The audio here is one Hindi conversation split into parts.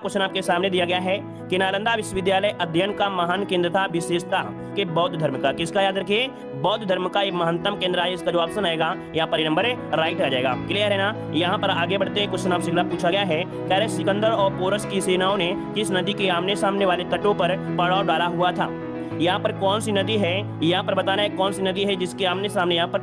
क्वेश्चन आपके सामने दिया गया है कि नालंदा विश्वविद्यालय अध्ययन का महान केंद्र था, विशेषता के बौद्ध धर्म का। किसका याद रखिए, बौद्ध धर्म का ये महत्तम केंद्र है। इसका जो ऑप्शन आएगा यहाँ पर नंबर राइट आ जाएगा। क्लियर है ना। यहाँ पर आगे बढ़ते हैं, क्वेश्चन आपसे अगला पूछा गया है, कह रहे सिकंदर और पोरस की सेनाओं ने किस नदी के आमने सामने वाले तटों पर पड़ाव डाला हुआ था। यहाँ पर कौन सी नदी है, यहाँ पर बताना है कौन सी नदी है जिसके आमने सामने यहाँ पर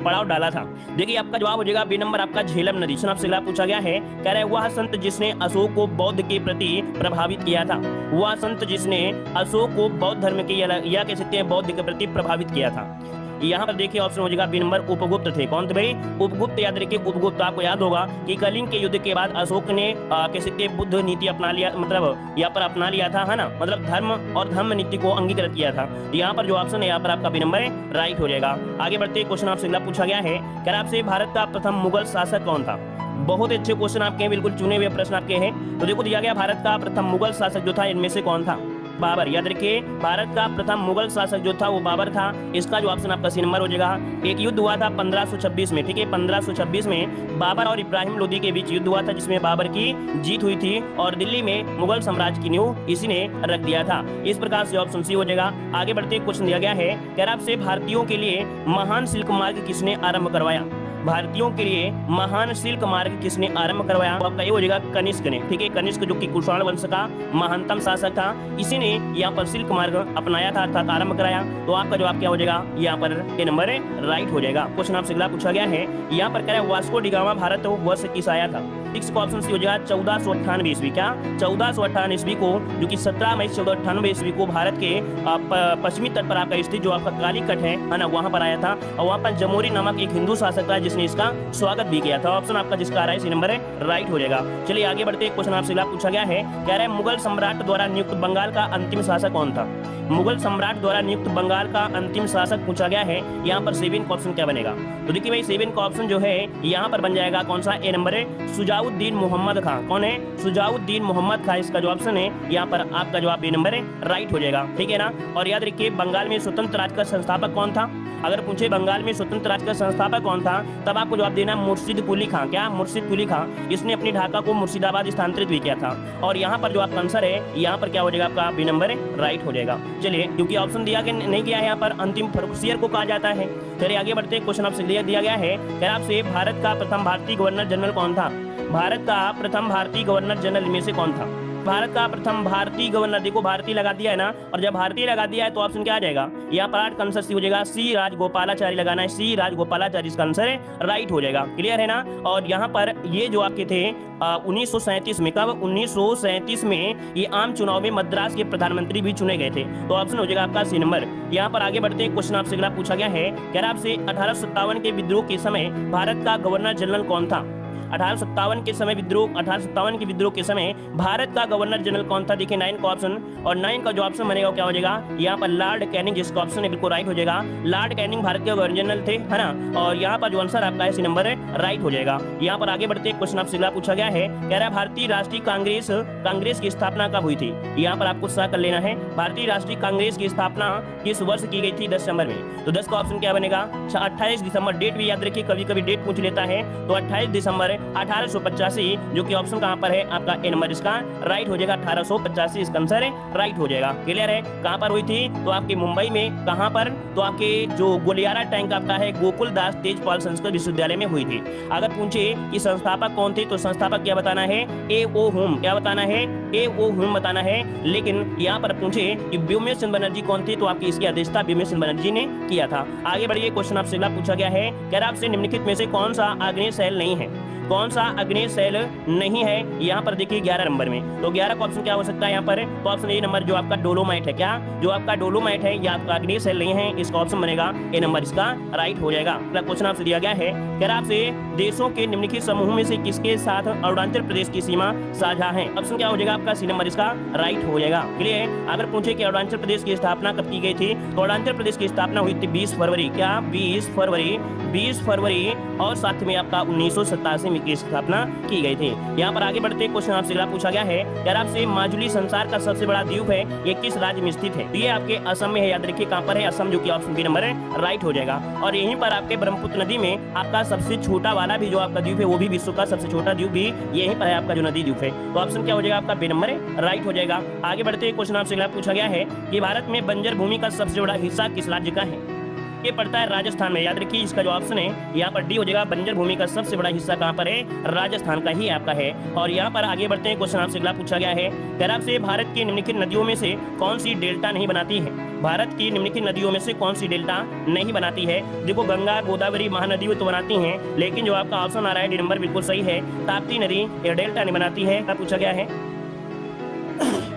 पड़ाव डाला था। देखिए आपका जवाब हो जाएगा बी नंबर आपका झेलम नदी। आपसे अगला पूछा गया है, कह रहे वह संत जिसने अशोक को बौद्ध के प्रति प्रभावित किया था। वह संत जिसने अशोक को बौद्ध धर्म के या कह सकते हैं बौद्ध के प्रति प्रभावित किया था। यहाँ पर देखिए ऑप्शन हो जाएगा बी नंबर उपगुप्त थे। कौन थे भाई, उपगुप्त। याद रखिए उपगुप्त। आपको याद होगा कि कलिंग के युद्ध के बाद अशोक ने कह सकते हैं बुद्ध नीति अपना लिया, मतलब यहाँ पर अपना लिया था, है ना, मतलब धर्म और धर्म नीति को अंगीकृत किया था। यहाँ पर जो ऑप्शन है यहाँ पर आपका बी नंबर राइट हो जाएगा। आगे बढ़ते क्वेश्चन आपसे अगला पूछा गया है, क्या आपसे भारत का प्रथम मुगल शासक कौन था। बहुत अच्छे क्वेश्चन आपके हैं, बिल्कुल चुने हुए प्रश्न आपके हैं। तो देखो दिया गया भारत का प्रथम मुगल शासक जो था इनमें से कौन था, बाबर। याद रखिए भारत का प्रथम मुगल शासक जो था वो बाबर था। इसका जो ऑप्शन आपका सी नंबर हो जाएगा। एक युद्ध हुआ था 1526 में, ठीक है, 1526 में बाबर और इब्राहिम लोदी के बीच युद्ध हुआ था जिसमें बाबर की जीत हुई थी और दिल्ली में मुगल साम्राज्य की नींव इसी ने रख दिया था। इस प्रकार से ऑप्शन सी हो जाएगा। आगे बढ़ते क्वेश्चन दिया गया है, कह आपसे भारतीयों के लिए महान सिल्क मार्ग किसने आरंभ करवाया। भारतीयों के लिए महान सिल्क मार्ग किसने आरंभ करवाया, आपका ये हो जाएगा कनिष्क ने, ठीक है। कनिष्क जो कि कुषाण वंश का महानतम शासक था, इसी ने यहाँ पर सिल्क मार्ग अपनाया था अर्थात आरंभ कराया। तो आपका जवाब क्या हो जाएगा, यहाँ पर ए नंबर राइट हो जाएगा। क्वेश्चन आपसे अगला पूछा गया है, यहाँ पर कह रहा है वास्को डी गामा भारत वर्ष किस आया था। इसका ऑप्शन सी हो जाएगा 1498 ईस्वी। क्या 1498 ईस्वी को, जो कि 17 मई 1498 ईस्वी को भारत के पश्चिमी तट पर आपका स्थित जो आपका कालीकट है ना, वहां पर आया था और वहां पर जमोरी नामक एक हिंदू शासक था जिसने इसका स्वागत भी किया था। ऑप्शन आपका जिसका आ रहा है सी नंबर राइट हो जाएगा। चलिए आगे बढ़ते क्वेश्चन आपसे अगला पूछा गया है, कह रहा है मुगल सम्राट द्वारा नियुक्त बंगाल का अंतिम शासक कौन था। मुगल सम्राट द्वारा नियुक्त बंगाल का अंतिम शासक पूछा गया है। यहाँ पर 7 का ऑप्शन क्या बनेगा, तो देखिए भाई 7 का ऑप्शन जो है यहाँ पर बन जाएगा कौन सा, ए नंबर है सुजाउद्दीन मोहम्मद खां। कौन है, सुजाउद्दीन मोहम्मद खां। इसका जो ऑप्शन है यहाँ पर आपका जवाब ए नंबर राइट हो जाएगा, ठीक है ना। और याद रखिए बंगाल में स्वतंत्र राज्य का संस्थापक कौन था। अगर पूछे बंगाल में स्वतंत्र राज्य का संस्थापक कौन था, तब आपको जवाब देना मुर्शिद कुली खां। क्या मुर्शिद कुली खां, इसने अपनी ढाका को मुर्शिदाबाद स्थानांतरित भी किया था। और यहाँ पर जो आपका आंसर है यहाँ पर क्या हो जाएगा, आपका बी नंबर राइट हो जाएगा। चलिए क्योंकि ऑप्शन दिया नहीं किया है यहाँ पर, अंतिम फरुखसियर को कहा जाता है। चलिए आगे बढ़ते क्वेश्चन आपसे दिया गया है, क्या आपसे भारत का प्रथम भारतीय गवर्नर जनरल कौन था। भारत का प्रथम भारतीय गवर्नर जनरल में से कौन था। भारत का प्रथम भारतीय गवर्नर, देखो भारतीय लगा दिया है ना, और जब भारतीय लगा दिया है तो ऑप्शन क्या आ जाएगा, यहाँ पर आठ का आंसर सी हो जाएगा, सी राजगोपालाचारी लगाना है, सी राजगोपालाचारी इसका आंसर है राइट हो जाएगा। क्लियर है ना। और यहाँ पर ये जो आपके थे 1937 में, कब 1937 में ये आम चुनाव में मद्रास के प्रधानमंत्री भी चुने गए थे। तो ऑप्शन हो जाएगा आपका सी नंबर। यहाँ पर आगे बढ़ते क्वेश्चन आपसे अगला पूछा गया है, क्या आपसे 1857 के विद्रोह के समय भारत का गवर्नर जनरल कौन था। 1857 के समय विद्रोह, 1857 के विद्रोह के समय भारत का गवर्नर जनरल कौन था। देखिए 9 का ऑप्शन, और 9 का जो ऑप्शन बनेगा क्या हो जाएगा, यहाँ पर लॉर्ड कैनिंग, जिसका ऑप्शन है बिल्कुल राइट हो जाएगा। लॉर्ड कैनिंग भारत के गवर्नर जनरल थे, है ना। और यहाँ पर जो आंसर आपका है सी नंबर राइट हो जाएगा। यहाँ पर आगे बढ़ते क्वेश्चन आपसे अगला पूछा गया है, कह रहा है भारतीय राष्ट्रीय कांग्रेस की स्थापना कब हुई थी। यहाँ पर आपको सही कर लेना है, भारतीय राष्ट्रीय कांग्रेस की स्थापना किस वर्ष की गई थी, 10 दिसंबर में। तो 10 का ऑप्शन क्या बनेगा, 28 दिसंबर। डेट भी याद रखिए, कभी कभी डेट पूछ लेता है। तो 28 दिसंबर 1885, जो कि ऑप्शन कहां पर है आपका ए नंबर इसका राइट हो जाएगा। 1885 इसका आंसर राइट हो जाएगा। क्लियर है। कहां पर हुई थी, तो आपके मुंबई में। कहां पर, तो आपके जो गोलियारा टैंक आपका है गोकुल दास तेजपाल संस्कृत विश्वविद्यालय में हुई थी। अगर पूछे कि संस्थापक कौन थे, तो संस्थापक क्या बताना है, ए ओ होम। क्या बताना है, ए ओ होम बताना है। लेकिन यहाँ पर पूछे कि व्योमेश चंद्र बनर्जी कौन थे, तो आपकी इसकी अध्यक्षता व्योमेश चंद्र बनर्जी ने किया था। आगे बढ़िए क्वेश्चन आपसे अगला पूछा गया है, क्या आपसे निम्नलिखित में से कौन सा आग्नेय शैल नहीं है। कौन सा आग्नेय शैल नहीं है, यहाँ पर देखिए 11 नंबर में। तो 11 का ऑप्शन क्या हो सकता है यहाँ पर, तो ऑप्शन ए नंबर जो आपका डोलोमाइट है। क्या, जो आपका डोलोमाइट है या आपका आग्नेय शैल नहीं है, इसका ऑप्शन बनेगा ए नंबर इसका राइट हो जाएगा। अगला क्वेश्चन आपसे दिया गया है, क्या आपसे देशों के निम्नलिखित समूह में से किसके साथ अरुणाचल प्रदेश की सीमा साझा है। ऑप्शन क्या हो जाएगा आपका सी नंबर इसका राइट हो जाएगा। क्लियर। अगर पूछे कि अरुणाचल प्रदेश की स्थापना कब की गई थी, तो अरुणाचल प्रदेश की स्थापना हुई थी 20 फरवरी। क्या 20 फरवरी और साथ में आपका 1987 की स्थापना की गई थी। यहाँ पर आगे बढ़ते क्वेश्चन आपसे अगला पूछा गया है, यार आपसे माजुली संसार का सबसे बड़ा द्वीप है, ये किस राज्य में स्थित है? तो ये आपके असम में है, याद रखिए कहाँ पर है, असम, जो कि ऑप्शन बी नंबर है राइट हो जाएगा। और यहीं पर आपके ब्रह्मपुत्र नदी में आपका सबसे छोटा वाला भी जो आपका द्वीप है वो भी विश्व का सबसे छोटा द्वीप भी यहीं पर है, आपका जो नदी द्वीप है। तो ऑप्शन क्या हो जाएगा आपका बी नंबर है राइट हो जाएगा। आगे बढ़ते क्वेश्चन आपसे अगला पूछा गया है कि भारत में बंजर भूमि का सबसे बड़ा हिस्सा किस राज्य का है? ये पड़ता है राजस्थान में, याद रखिए इसका जो ऑप्शन है यहाँ पर डी हो जाएगा। बंजर भूमि का सबसे बड़ा हिस्सा कहाँ पर है? राजस्थान का ही आपका है। और यहाँ पर आगे बढ़ते हैं क्वेश्चन आपसे अगला पूछा गया है, क्या आपसे भारत की निम्नलिखित नदियों में से कौन सी डेल्टा नहीं बनाती है? भारत की निम्नलिखित नदियों में से कौन सी डेल्टा नहीं बनाती है? देखो गंगा, गोदावरी, महानदी तो बनाती हैं, लेकिन जो आपका ऑप्शन आ रहा है डी नंबर बिल्कुल सही है, ताप्ती नदी ये डेल्टा नहीं बनाती है। क्या पूछा गया है?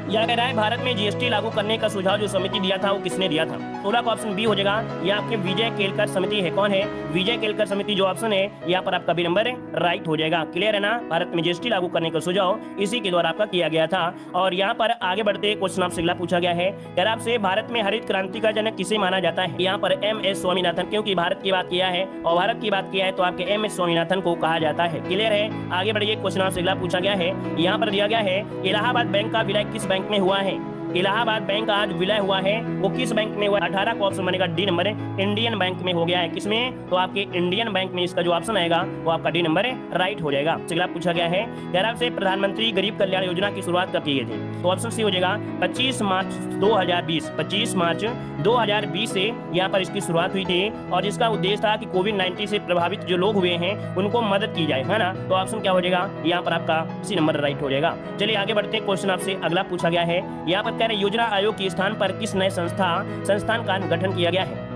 यह कह रहा है भारत में जीएसटी लागू करने का सुझाव जो समिति दिया था वो किसने दिया था? 16 का ऑप्शन बी हो जाएगा, ये आपके विजय केलकर समिति है। कौन है? विजय केलकर समिति जो ऑप्शन है यहाँ पर आपका बी नंबर राइट हो जाएगा। क्लियर है ना? भारत में जीएसटी लागू करने का सुझाव इसी के द्वारा आपका किया गया था। और यहाँ पर आगे बढ़ते क्वेश्चन आपसे अगला पूछा गया है, क्या आपसे भारत में हरित क्रांति का जनक किसे माना जाता है? यहाँ पर एम.एस. स्वामीनाथन, क्योंकि भारत की बात किया है और भारत की बात किया है तो आपके एम.एस. स्वामीनाथन को कहा जाता है। क्लियर है? आगे बढ़िए क्वेश्चन आपसे अगला पूछा गया है, यहाँ पर दिया गया है इलाहाबाद बैंक का विलय किस बैंक में हुआ है? इलाहाबाद बैंक आज विलय हुआ है वो किस बैंक में हुआ? 18 का ऑप्शन बनेगा डी नंबर है इंडियन बैंक में हो गया है। किसमें? तो आपके इंडियन बैंक में इसका जो ऑप्शन आएगा वो आपका डी नंबर है राइट हो जाएगा। अगला पूछा गया है, यार आपसे प्रधानमंत्री गरीब कल्याण योजना की शुरुआत कब की गई थी? तो ऑप्शन सी हो जाएगा 25 मार्च 2020। 25 मार्च 2020 से यहाँ पर इसकी शुरुआत हुई थी और जिसका उद्देश्य था कि कोविड-19 से प्रभावित जो लोग हुए हैं उनको मदद की जाए, है ना? तो ऑप्शन क्या हो जाएगा यहाँ पर आपका सी नंबर राइट हो जाएगा। चलिए आगे बढ़ते हैं, क्वेश्चन आपसे अगला पूछा गया है, यहाँ पर कह रहे योजना आयोग के स्थान पर किस नए संस्थान का गठन किया गया है?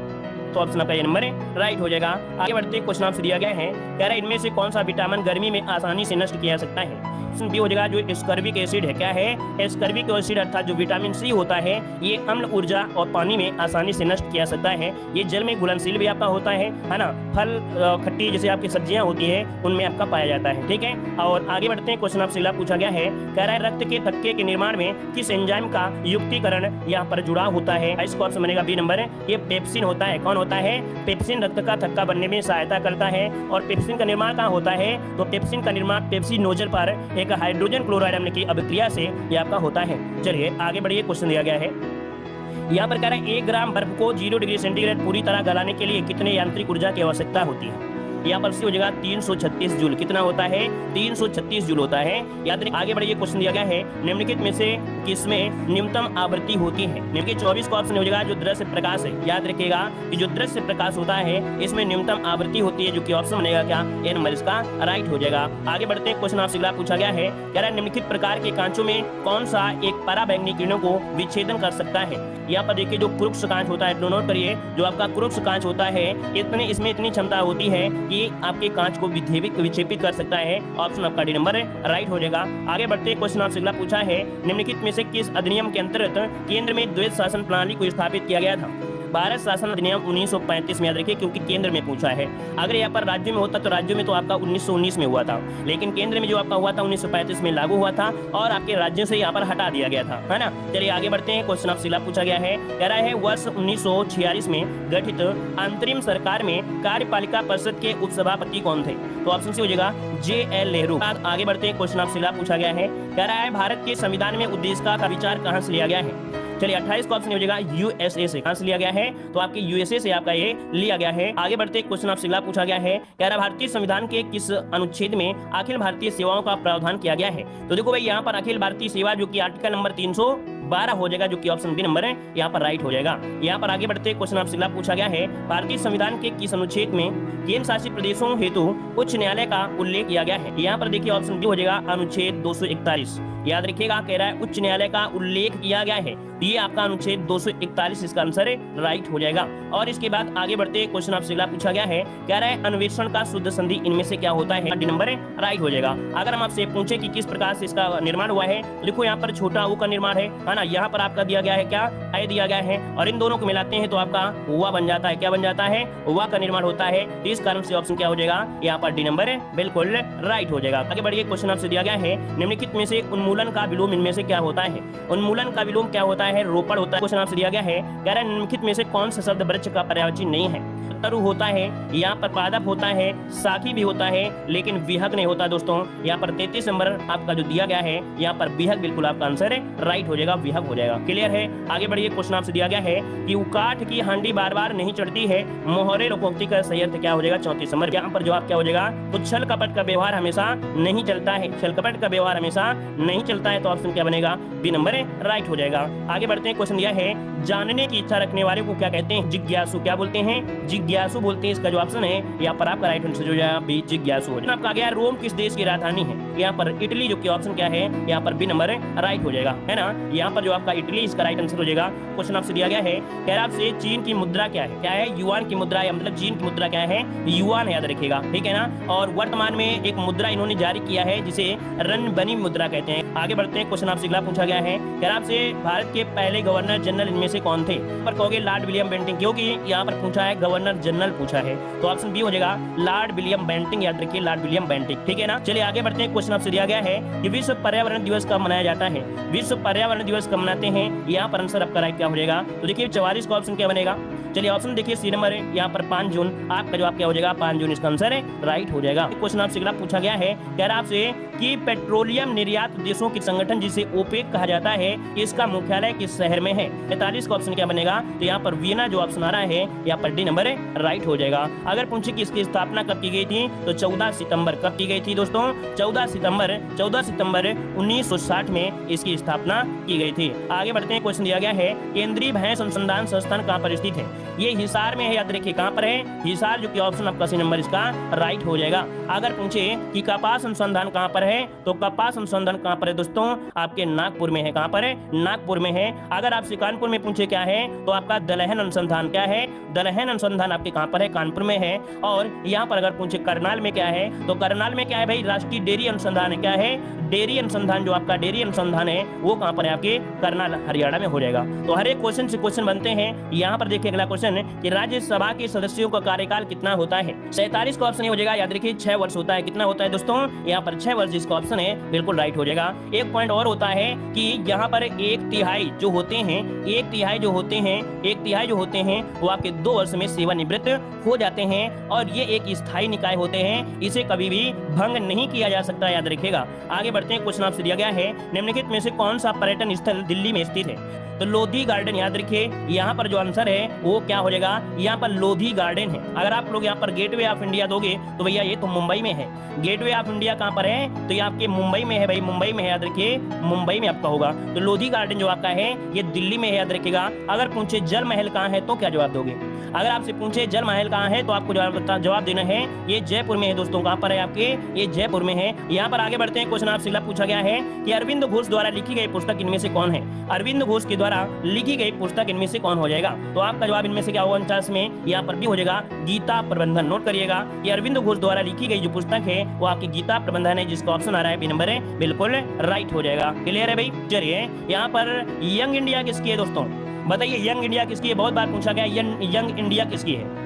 तो ऑप्शन आपका ये नंबर है राइट हो जाएगा। आगे बढ़ते क्वेश्चन आपसे दिया गया है, कह रहा है इनमें से कौन सा विटामिन गर्मी में आसानी से नष्ट किया जा सकता है? ऑप्शन बी हो जाएगा जो एस्कॉर्बिक एसिड है। क्या है? एस्कॉर्बिक एसिड अर्थात जो विटामिन सी होता है ये अम्ल ऊर्जा और पानी में आसानी से नष्ट किया सकता है। ये जल में घुलनशील भी आपका होता है ना? फल खट्टी जैसे आपकी सब्जियां होती है उनमें आपका पाया जाता है। ठीक है, और आगे बढ़ते हैं, क्वेश्चन आपसे अगला पूछा गया है, कह रहा है रक्त के थक्के के निर्माण में किस एंजाइम का युक्तिकरण यहाँ पर जुड़ा होता है? इसका ऑप्शन बनेगा बी नंबर है, ये पेप्सिन होता है। कौन होता है? पेप्सिन रक्त का थक्का बनने में सहायता करता है। और पेप्सिन का निर्माण कहाँ होता है? तो पेप्सिन का निर्माण पेप्सी नोजल पर एक हाइड्रोजन क्लोराइड अम्ल की अभिक्रिया से यह आपका होता है। चलिए आगे बढ़िए, क्वेश्चन दिया गया है, यहाँ पर कह रहा है 1 ग्राम बर्फ को 0 डिग्री सेंटीग्रेड पूरी तरह गलाने के लिए कितने यांत्रिक ऊर्जा की आवश्यकता होती है? यहाँ पर सी हो जाएगा 336 जूल। कितना होता है? 336 जूल होता है। याद रखिए, आगे बढ़िए, क्वेश्चन दिया गया है निम्नलिखित में से किसमें न्यूनतम आवृत्ति होती है? निम्नलिखित 24 का ऑप्शन हो जाएगा जो दृश्य प्रकाश है। याद रखिएगा कि जो दृश्य प्रकाश होता है इसमें न्यूनतम आवृत्ति होती है, जो कि ऑप्शन बनेगा क्या? ए नंबर इसका राइट हो जाएगा। आगे बढ़ते हैं, क्वेश्चन आपसे अगला पूछा गया है, कह रहा है निम्नलिखित प्रकार के कांचों में कौन सा एक पराबैंगनी किरणों को विच्छेदन कर सकता है? यहाँ पर देखिए जो क्रुक्ष कांच होता है, नोट करिए, जो आपका क्रुक्ष कांच होता है इसमें इतनी क्षमता होती है कि आपके कांच को विक्षेपित कर सकता है। ऑप्शन आपका डी नंबर राइट हो जाएगा। आगे बढ़ते क्वेश्चन आपसे अगला पूछा है, निम्नलिखित में से किस अधिनियम के अंतर्गत केंद्र में द्वैध शासन प्रणाली को स्थापित किया गया था? भारत शासन अधिनियम 1935 में, याद रखिए क्योंकि केंद्र में पूछा है। अगर यहाँ पर राज्य में होता तो राज्यों में तो आपका 1919 में हुआ था, लेकिन केंद्र में जो आपका हुआ था 1935 में लागू हुआ था और आपके राज्यों से यहाँ पर हटा दिया गया था, है ना? चलिए आगे बढ़ते हैं, क्वेश्चन आपसे अगला पूछा गया है, कह रहा है वर्ष 1946 में गठित अंतरिम सरकार में कार्यपालिका परिषद के उपसभापति कौन थे? तो ऑप्शन सी हो जाएगा JL नेहरू। आगे बढ़ते हैं, क्वेश्चन आपसे अगला पूछा गया है, कह रहा है भारत के संविधान में उद्देशिका का विचार कहाँ से लिया गया है? चलिए 28 का ऑप्शन हो जाएगा USA से। कहां से लिया गया है? तो आपके USA से आपका ये लिया गया है। आगे बढ़ते क्वेश्चन आपसे अगला पूछा गया है, कह रहा भारतीय संविधान के किस अनुच्छेद में अखिल भारतीय सेवाओं का प्रावधान किया गया है? तो देखो भाई यहाँ पर अखिल भारतीय सेवा जो कि आर्टिकल नंबर 312 हो जाएगा, जो कि ऑप्शन बी नंबर है यहाँ पर राइट हो जाएगा। यहाँ पर आगे बढ़ते क्वेश्चन आपसे अगला पूछा गया है, भारतीय संविधान के किस अनुच्छेद में केंद्र शासित प्रदेशों हेतु उच्च न्यायालय का उल्लेख किया गया है? यहाँ पर देखिए ऑप्शन बी हो जाएगा अनुच्छेद 241। याद रखिएगा, कह रहा है उच्च न्यायालय का उल्लेख किया गया है, ये आपका अनुच्छेद 241 इसका आंसर राइट हो जाएगा। और इसके बाद आगे बढ़ते क्वेश्चन आपसे अगला पूछा गया है, कह रहा है अन्वेषण का शुद्ध संधि इनमें से क्या होता है? डी नंबर राइट हो जाएगा। अगर हम आपसे पूछे कि किस प्रकार से इसका निर्माण हुआ है, देखो यहाँ पर छोटा ऊ का निर्माण है ना? यहाँ पर आपका दिया गया है क्या, ऐ दिया गया है, और इन दोनों को मिलाते हैं तो आपका हुआ बन जाता है, क्या बन जाता है, हुआ का निर्माण होता है। तो इस कारण से ऑप्शन क्या हो जाएगा, यहाँ पर डी नंबर बिल्कुल राइट हो जाएगा। आगे बढ़िए, क्वेश्चन आपसे दिया गया है निम्नलिखित में से उन्मूलन का विलोम इनमें से क्या होता है। उन्मूलन का विलोम क्या होता है, रोपण होता है। क्वेश्चन आपसे दिया गया है, कह रहा है निम्नलिखित में से कौन सा शब्द वृक्ष का पर्यायवाची नहीं है। तरु होता है, यहाँ पर पादप होता है, साखी भी होता है, लेकिन विहग नहीं होता दोस्तों। यहाँ पर 33 नंबर आपका जो दिया गया है, यहाँ पर विहग बिल्कुल आपका आंसर है राइट हो जाएगा, विहग हो जाएगा। क्लियर है। आगे बढ़िए, क्वेश्चन आपसे दिया गया है कि उकाठ की हांडी बार बार नहीं चढ़ती है, मोहरे लोकोक्ति का सही अर्थ क्या हो जाएगा, 34 नंबर। यहाँ पर जवाब क्या हो जाएगा, तो छल कपट का व्यवहार हमेशा नहीं चलता है, छल कपट का व्यवहार हमेशा नहीं चलता है। तो ऑप्शन क्या बनेगा, बी नंबर राइट हो जाएगा। आगे बढ़ते हैं, क्वेश्चन दिया है जानने की इच्छा रखने वाले को क्या कहते हैं, जिज्ञासु। क्या बोलते हैं, जिज्ञासु बोलते हैं। इसका जो ऑप्शन है यहाँ पर आपका राइट आंसर हो जाएगा बी, जिज्ञासु हो जाएगा। आपका गया रोम किस देश की राजधानी है, यहाँ पर इटली, जो कि ऑप्शन क्या है, यहाँ पर बी नंबर राइट हो जाएगा, है ना। यहाँ पर जो आपका इटली, इसका राइट आंसर हो जाएगा। क्वेश्चन आपसे दिया गया है, कह रहा आपसे चीन की मुद्रा क्या है, क्या है, युआन की मुद्रा, या मतलब चीन की मुद्रा क्या है, युआन, याद रखिएगा, ठीक है ना। और वर्तमान में एक मुद्रा इन्होंने जारी किया है जिसे रनबनी मुद्रा कहते हैं। आगे बढ़ते हैं, क्वेश्चन आपसे अगला पूछा गया है, कह रहा आपसे भारत के पहले गवर्नर जनरल इनमें से कौन थे। पर कहोगे लॉर्ड विलियम बेंटिंग, क्योंकि यहाँ पर पूछा है गवर्नर जनरल पूछा है, तो ऑप्शन बी हो जाएगा लॉर्ड विलियम बेंटिंग, याद रखिए लॉर्ड विलियम बेंटिंग, ठीक है ना। चलिए आगे बढ़ते हैं, क्वेश्चन आपसे दिया गया है कि विश्व पर्यावरण दिवस कब मनाया जाता है, विश्व पर्यावरण दिवस कब मनाते हैं। यहाँ पर आंसर आपका राइट क्या हो जाएगा, तो देखिए 44 का ऑप्शन क्या बनेगा। चलिए ऑप्शन देखिए, सी नंबर है, यहाँ पर 5 जून, आपका जवाब क्या हो जाएगा, 5 जून इसका आंसर है राइट हो जाएगा। क्वेश्चन आपसे अगला पूछा गया है, कह रहा आपसे कि पेट्रोलियम निर्यात देशों के संगठन जिसे ओपेक कहा जाता है, इसका मुख्यालय किस शहर में है। 45 का ऑप्शन क्या बनेगा, तो यहाँ पर वियना जो ऑप्शन आ रहा है, यहाँ पर डी नंबर राइट हो जाएगा। अगर पूछे कि इसकी स्थापना कब की गई थी, तो 14 सितंबर कब की गई थी दोस्तों, 14 सितंबर 1960 में इसकी स्थापना की गई थी। आगे बढ़ते हैं, क्वेश्चन दिया गया है केंद्रीय भैंस अनुसंधान संस्थान कहाँ पर स्थित है, ये हिसार में है, याद रखिए कहाँ पर है, हिसार, जो कि ऑप्शन आपका सी नंबर इसका राइट हो जाएगा। अगर पूछे कि कपास अनुसंधान कहाँ पर है, तो कपास अनुसंधान कहाँ पर है दोस्तों, आपके नागपुर में है। कहाँ पर है, नागपुर में है। अगर आपसे कानपुर में पूछे क्या है, तो आपका दलहन अनुसंधान क्या है, दलहन अनुसंधान आपके कहाँ पर है, कानपुर में है। और यहाँ पर अगर पूछे करनाल में क्या है, तो करनाल में क्या है भाई, राष्ट्रीय डेयरी अनुसंधान है, क्या है, डेयरी अनुसंधान, जो आपका डेयरी अनुसंधान है वो कहाँ पर है, आपके करनाल हरियाणा में हो जाएगा। तो हर एक क्वेश्चन से क्वेश्चन बनते हैं। यहाँ पर देखिए अगला क्वेश्चन कि राज्यसभा के सदस्यों का कार्यकाल कितना होता है। 47 का ऑप्शन हो जाएगा, याद रखिए 6 वर्ष होता है। कितना होता है दोस्तों, यहाँ पर 6 वर्ष, जिसका ऑप्शन है बिल्कुल राइट हो जाएगा। एक पॉइंट और होता है कि यहाँ पर 1/3 जो होते हैं, 1/3 जो होते हैं वो आपके 2 वर्ष में सेवानिवृत्त हो जाते हैं, और ये एक स्थायी निकाय होते हैं, इसे कभी भी भंग नहीं किया जा सकता, याद रखिएगा। आगे बढ़ते हैं, क्वेश्चन आपसे दिया गया है निम्नलिखित में से कौन सा पर्यटन स्थल दिल्ली में स्थित है, तो लोधी गार्डन, याद रखिए यहाँ पर जो आंसर है वो क्या हो जाएगा, यहाँ पर लोधी गार्डन है। अगर आप लोग यहाँ पर गेटवे ऑफ इंडिया दोगे तो भैया ये तो मुंबई में है। गेटवे ऑफ इंडिया कहाँ पर है, तो ये आपके मुंबई में है भाई, मुंबई में है, याद रखिए मुंबई में आपका होगा। तो लोधी गार्डन जो आपका है ये दिल्ली में है, याद रखिएगा। अगर पूछे जल महल कहाँ है तो क्या जवाब दोगे, अगर आपसे पूछे जल महल कहाँ है तो आपको जवाब देना है ये जयपुर में है दोस्तों। कहाँ पर है आपके, ये जयपुर में है। यहाँ पर आगे बढ़ते हैं, क्वेश्चन आपसे पूछा गया है कि अरविंद घोष द्वारा लिखी गई पुस्तक इनमें से कौन है। अरविंद घोष के द्वारा लिखी गई पुस्तक इनमें से कौन हो जाएगा, तो आपका जवाब इनमें से क्या होगा 49 में, यहाँ पर भी हो जाएगा गीता प्रबंधन। नोट करिएगा, ये अरविंद घोष द्वारा लिखी गई जो पुस्तक है वो आपकी गीता प्रबंधन है, जिसका ऑप्शन आ रहा है बी नंबर है, बिल्कुल राइट हो जाएगा। क्लियर है भाई। चलिए यहाँ पर यंग इंडिया किसकी है दोस्तों, बताइए यंग इंडिया किसकी है, बहुत बार पूछा गया यंग इंडिया किसकी है,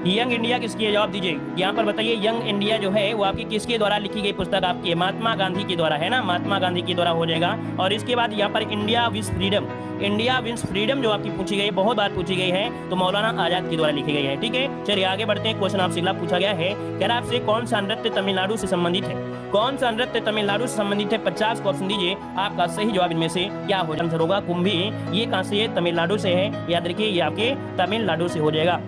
यंग इंडिया किसकी है, जवाब दीजिए। यहाँ पर बताइए यंग इंडिया जो है वो आपकी किसके द्वारा लिखी गई पुस्तक, आपकी महात्मा गांधी के द्वारा, है ना, महात्मा गांधी के द्वारा हो जाएगा। और इसके बाद यहाँ पर India wins freedom, India wins freedom जो आपकी पूछी गई है, बहुत बार पूछी गई है, तो मौलाना आजाद के द्वारा लिखी गई है। ठीक है, चलिए आगे बढ़ते हैं। क्वेश्चन आपसे अगला पूछा गया है, कह रहा आपसे कौन सा नृत्य तमिलनाडु से संबंधित है, कौन सा नृत्य तमिलनाडु से संबंधित है। 50 को ऑप्शन दीजिए, आपका सही जवाब इनमें से क्या हो, आंसर होगा कुंभी। ये कहाँ से है, तमिलनाडु से है, याद रखिए ये आपके तमिलनाडु से हो जाएगा।